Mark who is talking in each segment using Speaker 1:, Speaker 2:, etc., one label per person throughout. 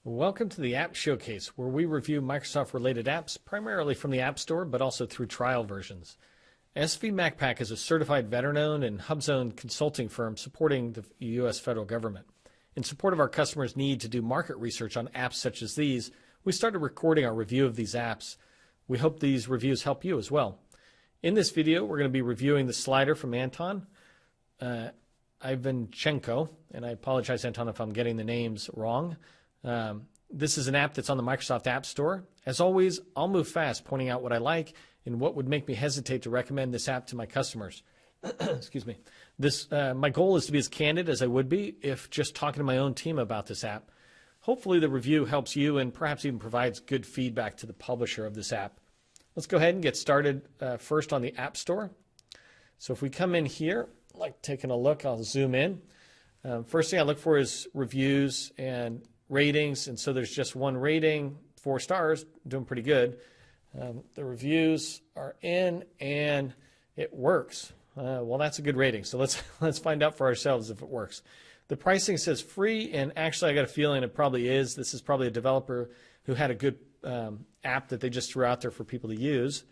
Speaker 1: Welcome to the App Showcase, where we review Microsoft-related apps primarily from the App Store, but also through trial versions. SV MacPack is a certified veteran-owned and hub-zoned consulting firm supporting the U.S. federal government. In support of our customers' need to do market research on apps such as these, we started recording our review of these apps. We hope these reviews help you as well. In this video, we're going to be reviewing the slider from Anton Ivchenko, and I apologize, Anton, if I'm getting the names wrong. This is an app that's on the Microsoft App Store. As always, I'll move fast, pointing out what I like and what would make me hesitate to recommend this app to my customers. Excuse me. My goal is to be as candid as I would be if just talking to my own team about this app. Hopefully the review helps you and perhaps even provides good feedback to the publisher of this app. Let's go ahead and get started first on the App Store. So if we come in here, like taking a look, I'll zoom in. First thing I look for is reviews and ratings, and so there's just one rating, 4 stars, doing pretty good. The reviews are in and it works. Well, that's a good rating, so let's find out for ourselves if it works. The pricing says free, and actually I got a feeling it probably is. This is probably a developer who had a good app that they just threw out there for people to use.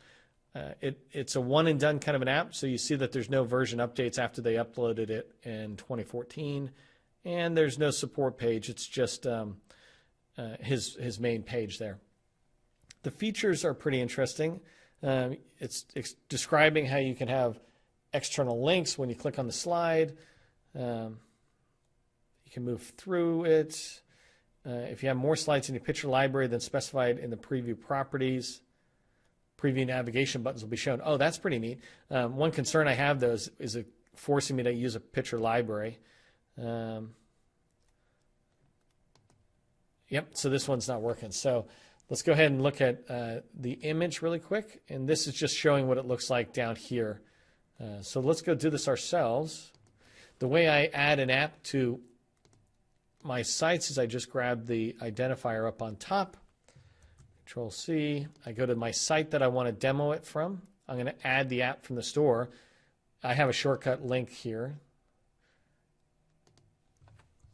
Speaker 1: It's a one and done kind of an app, so you see that there's no version updates after they uploaded it in 2014, and there's no support page. It's just his main page there. The features are pretty interesting. It's describing how you can have external links when you click on the slide. You can move through it. If you have more slides in your picture library than specified in the preview properties, preview navigation buttons will be shown. Oh, that's pretty neat. One concern I have, though, is it forcing me to use a picture library. Yep, so this one's not working. So let's go ahead and look at the image really quick. And this is just showing what it looks like down here. So let's go do this ourselves. The way I add an app to my sites is I just grab the identifier up on top. Control C. I go to my site that I want to demo it from. I'm going to add the app from the store. I have a shortcut link here.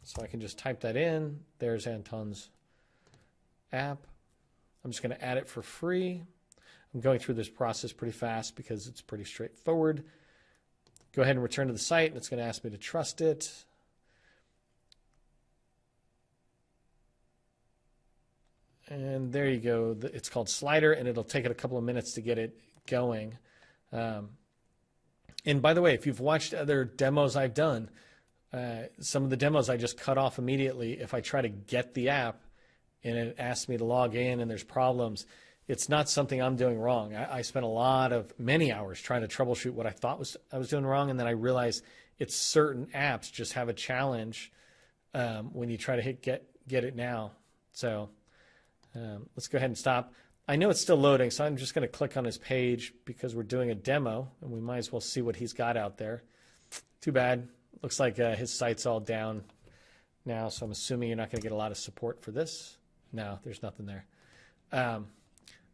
Speaker 1: So I can just type that in. There's Anton's app. I'm just going to add it for free. I'm going through this process pretty fast because it's pretty straightforward. Go ahead and return to the site, and it's going to ask me to trust it. And there you go. It's called Slider, and it'll take it a couple of minutes to get it going. And by the way, if you've watched other demos I've done, some of the demos I just cut off immediately. If I try to get the app and it asks me to log in and there's problems, it's not something I'm doing wrong. I spent many hours trying to troubleshoot what I thought I was doing wrong, and then I realized it's certain apps just have a challenge when you try to get it now. So let's go ahead and stop. I know it's still loading, so I'm just going to click on his page because we're doing a demo, and we might as well see what he's got out there. Too bad. Looks like his site's all down now, so I'm assuming you're not going to get a lot of support for this. No, there's nothing there. Let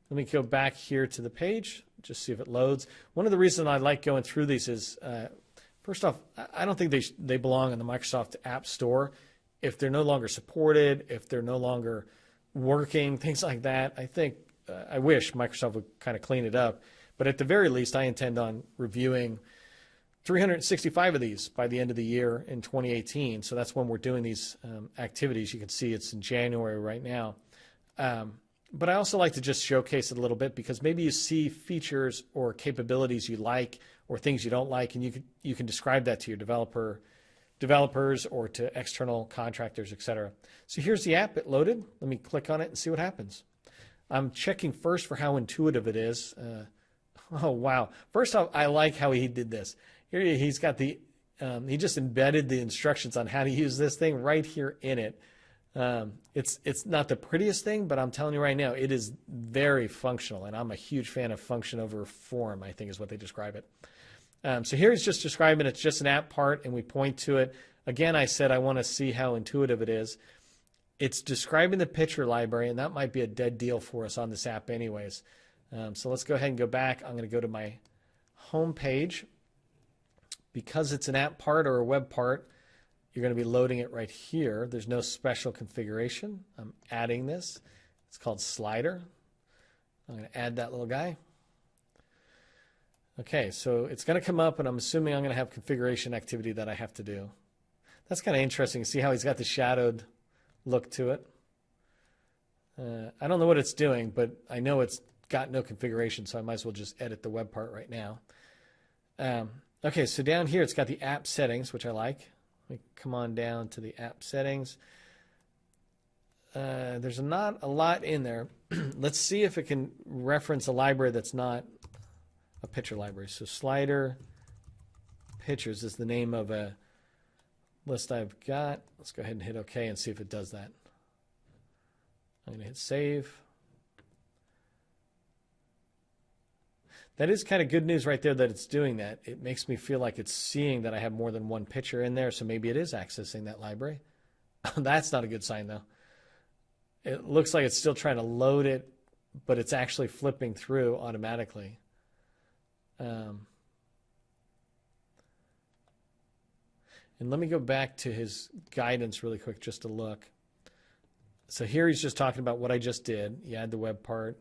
Speaker 1: me go back here to the page, just see if it loads. One of the reasons I like going through these is, first off, I don't think they belong in the Microsoft App Store. If they're no longer supported, if they're no longer working, things like that, I wish Microsoft would kind of clean it up. But at the very least, I intend on reviewing 365 of these by the end of the year in 2018. So that's when we're doing these activities. You can see it's in January right now. But I also like to just showcase it a little bit because maybe you see features or capabilities you like or things you don't like, and you can describe that to your developers or to external contractors, etc. So here's the app. It loaded. Let me click on it and see what happens. I'm checking first for how intuitive it is. Oh, wow. First off, I like how he did this. Here he's got he just embedded the instructions on how to use this thing right here in it. It's not the prettiest thing, but I'm telling you right now, it is very functional, and I'm a huge fan of function over form, I think is what they describe it. So here he's just describing it's just an app part, and we point to it. Again, I said I want to see how intuitive it is. It's describing the picture library, and that might be a dead deal for us on this app anyways. So let's go ahead and go back. I'm going to go to my home page. Because it's an app part or a web part, you're going to be loading it right here. There's no special configuration. I'm adding this. It's called slider. I'm going to add that little guy. Okay, so it's going to come up, and I'm assuming I'm going to have configuration activity that I have to do. That's kind of interesting. See how he's got the shadowed look to it? I don't know what it's doing, but I know it's got no configuration, so I might as well just edit the web part right now. Okay, so down here it's got the app settings, which I like. Let me come on down to the app settings. There's not a lot in there. Let's see if it can reference a library that's not a picture library. So slider pictures is the name of a list I've got. Let's go ahead and hit OK and see if it does that. I'm going to hit save. That is kind of good news right there that it's doing that. It makes me feel like it's seeing that I have more than one picture in there, so maybe it is accessing that library. That's not a good sign, though. It looks like it's still trying to load it, but it's actually flipping through automatically. And let me go back to his guidance really quick just to look. So here he's just talking about what I just did. You add the web part,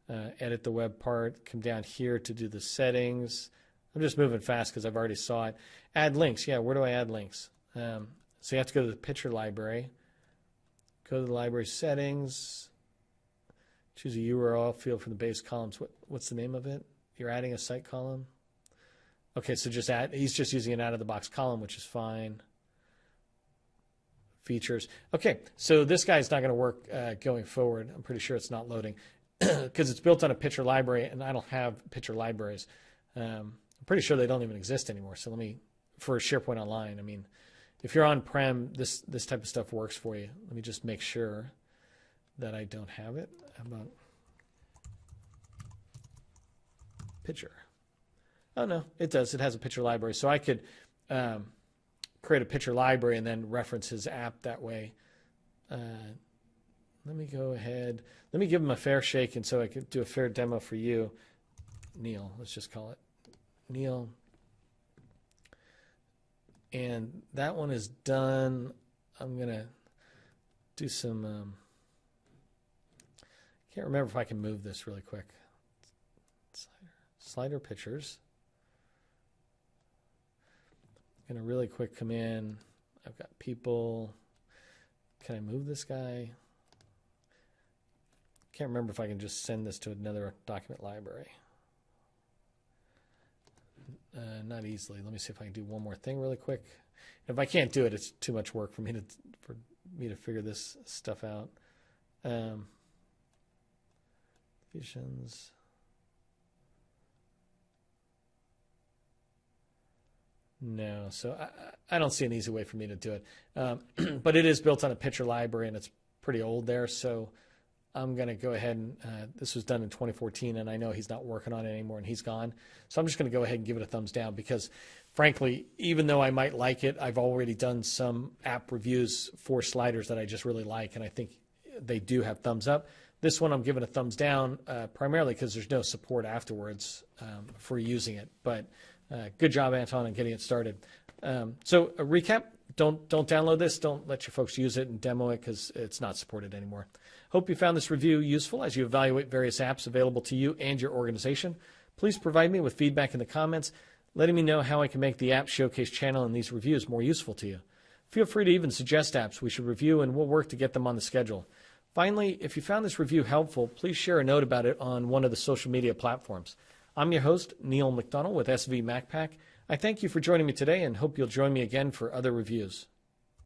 Speaker 1: edit the web part, come down here to do the settings. I'm just moving fast because I've already saw it. Add links. Yeah, where do I add links? So you have to go to the picture library. Go to the library settings. Choose a URL field from the base columns. What's the name of it? You're adding a site column. Okay, so just add. He's just using an out-of-the-box column, which is fine. Features. Okay, so this guy's not going to work going forward. I'm pretty sure it's not loading because it's built on a picture library, and I don't have picture libraries. I'm pretty sure they don't even exist anymore. So let me, for SharePoint Online, I mean, if you're on-prem, this type of stuff works for you. Let me just make sure that I don't have it. How about picture? Oh, no, it does. It has a picture library. So I could create a picture library and then reference his app that way. Let me go ahead. Let me give him a fair shake, and so I could do a fair demo for you. Neil, let's just call it Neil. And that one is done. I'm going to do some, can't remember if I can move this really quick. Slider pictures. I'm going to really quick come in. I've got people. Can I move this guy? Can't remember if I can just send this to another document library. Not easily. Let me see if I can do one more thing really quick. If I can't do it, it's too much work for me to figure this stuff out. Visions. No, so I don't see an easy way for me to do it. But it is built on a picture library, and it's pretty old there. So I'm going to go ahead and this was done in 2014, and I know he's not working on it anymore, and he's gone. So I'm just going to go ahead and give it a thumbs down because, frankly, even though I might like it, I've already done some app reviews for sliders that I just really like, and I think they do have thumbs up. This one I'm giving a thumbs down primarily because there's no support afterwards for using it. But good job, Anton, on getting it started. So a recap, don't download this. Don't let your folks use it and demo it because it's not supported anymore. Hope you found this review useful as you evaluate various apps available to you and your organization. Please provide me with feedback in the comments, letting me know how I can make the App Showcase channel and these reviews more useful to you. Feel free to even suggest apps we should review, and we'll work to get them on the schedule. Finally, if you found this review helpful, please share a note about it on one of the social media platforms. I'm your host, Neil McDonald with SV MacPack. I thank you for joining me today and hope you'll join me again for other reviews.